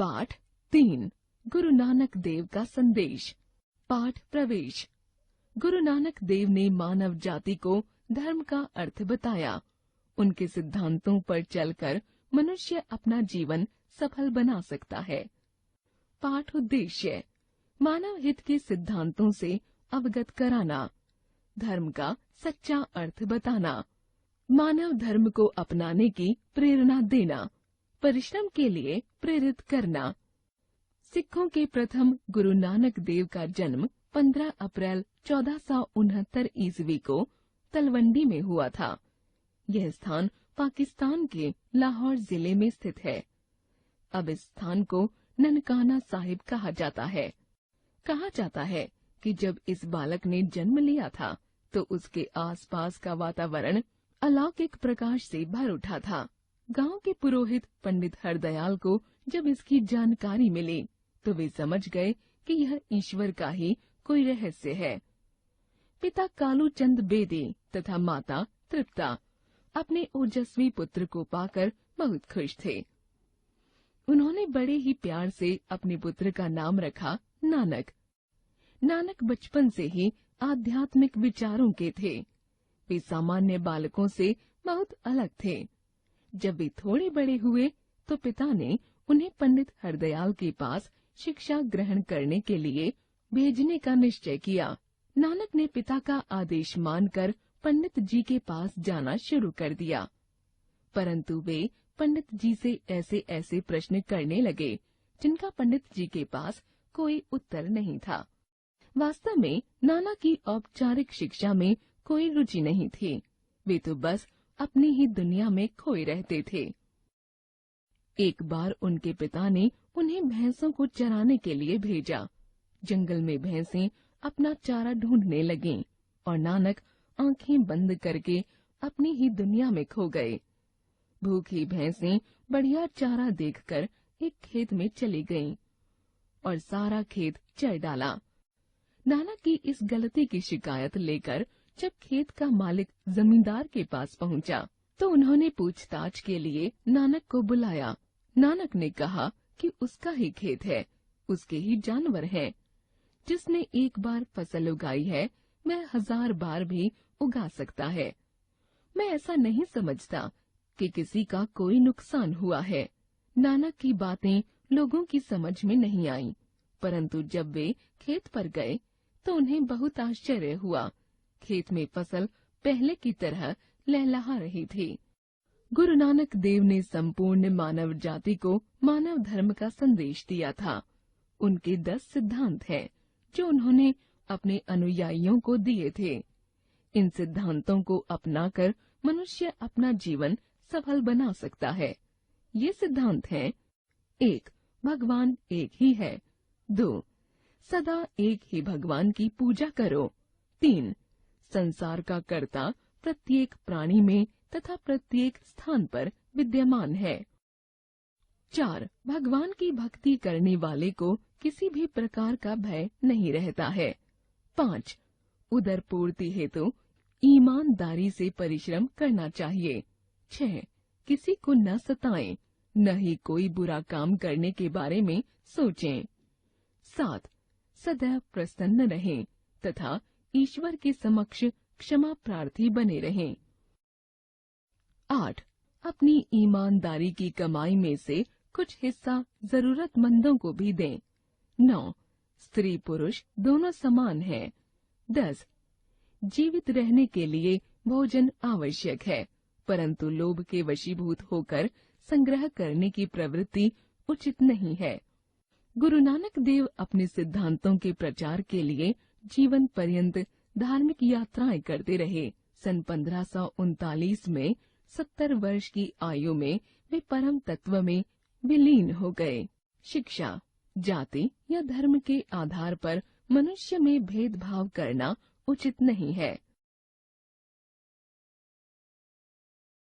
पाठ 3 गुरु नानक देव का संदेश। पाठ प्रवेश। गुरु नानक देव ने मानव जाति को धर्म का अर्थ बताया। उनके सिद्धांतों पर चलकर मनुष्य अपना जीवन सफल बना सकता है। पाठ उद्देश्य। मानव हित के सिद्धांतों से अवगत कराना, धर्म का सच्चा अर्थ बताना, मानव धर्म को अपनाने की प्रेरणा देना, परिश्रम के लिए प्रेरित करना। सिखों के प्रथम गुरु नानक देव का जन्म 15 अप्रैल 1469 ईस्वी को तलवंडी में हुआ था। यह स्थान पाकिस्तान के लाहौर जिले में स्थित है। अब इस स्थान को ननकाना साहिब कहा जाता है। कहा जाता है कि जब इस बालक ने जन्म लिया था तो उसके आसपास का वातावरण अलौकिक प्रकाश से भर उठा था। गांव के पुरोहित पंडित हरदयाल को जब इसकी जानकारी मिली तो वे समझ गए कि यह ईश्वर का ही कोई रहस्य है। पिता कालू चंद बेदी तथा माता तृप्ता अपने ओजस्वी पुत्र को पाकर बहुत खुश थे। उन्होंने बड़े ही प्यार से अपने पुत्र का नाम रखा नानक। नानक बचपन से ही आध्यात्मिक विचारों के थे। वे सामान्य बालकों से बहुत अलग थे। जब वे थोड़े बड़े हुए तो पिता ने उन्हें पंडित हरदयाल के पास शिक्षा ग्रहण करने के लिए भेजने का निश्चय किया। नानक ने पिता का आदेश मानकर पंडित जी के पास जाना शुरू कर दिया, परंतु वे पंडित जी से ऐसे ऐसे प्रश्न करने लगे जिनका पंडित जी के पास कोई उत्तर नहीं था। वास्तव में नाना की औपचारिक शिक्षा में कोई रुचि नहीं थी। वे तो बस अपनी ही दुनिया में खोए रहते थे। एक बार उनके पिता ने उन्हें भैंसों को चराने के लिए भेजा। जंगल में भैंसें अपना चारा ढूंढने लगीं और नानक आंखें बंद करके अपनी ही दुनिया में खो गए। भूखी भैंसें बढ़िया चारा देखकर एक खेत में चली गईं और सारा खेत चर डाला। नाना की इस गलती की शिकायत लेकर जब खेत का मालिक जमींदार के पास पहुंचा तो उन्होंने पूछताछ के लिए नानक को बुलाया। नानक ने कहा कि उसका ही खेत है, उसके ही जानवर हैं। जिसने एक बार फसल उगाई है वह 1000 बार भी उगा सकता है। मैं ऐसा नहीं समझता कि किसी का कोई नुकसान हुआ है। नानक की बातें लोगों की समझ में नहीं आईं, परंतु जब वे खेत पर गए तो उन्हें बहुत आश्चर्य हुआ। खेत में फसल पहले की तरह लहलहा रही थी। गुरु नानक देव ने संपूर्ण मानव जाति को मानव धर्म का संदेश दिया था। उनके 10 सिद्धांत हैं जो उन्होंने अपने अनुयायियों को दिए थे। इन सिद्धांतों को अपनाकर मनुष्य अपना जीवन सफल बना सकता है। ये सिद्धांत हैं: 1. भगवान एक ही है। 2. सदा एक ही भगवान की पूजा करो। 3. संसार का कर्ता प्रत्येक प्राणी में तथा प्रत्येक स्थान पर विद्यमान है। 4. भगवान की भक्ति करने वाले को किसी भी प्रकार का भय नहीं रहता है। 5. उदर पूर्ति हेतु ईमानदारी से परिश्रम करना चाहिए। 6. किसी को न सताएं, न ही कोई बुरा काम करने के बारे में सोचें। 7. सदैव प्रसन्न रहें तथा ईश्वर के समक्ष क्षमा प्रार्थी बने रहें। 8. अपनी ईमानदारी की कमाई में से कुछ हिस्सा जरूरतमंदों को भी दें। 9. स्त्री पुरुष दोनों समान हैं। 10. जीवित रहने के लिए भोजन आवश्यक है, परंतु लोभ के वशीभूत होकर संग्रह करने की प्रवृत्ति उचित नहीं है। गुरु नानक देव अपने सिद्धांतों के प्रचार के लिए जीवन पर्यंत धार्मिक यात्राएं करते रहे। सन 1539 में 70 वर्ष की आयु में वे परम तत्व में विलीन हो गए। शिक्षा, जाति या धर्म के आधार पर मनुष्य में भेदभाव करना उचित नहीं है।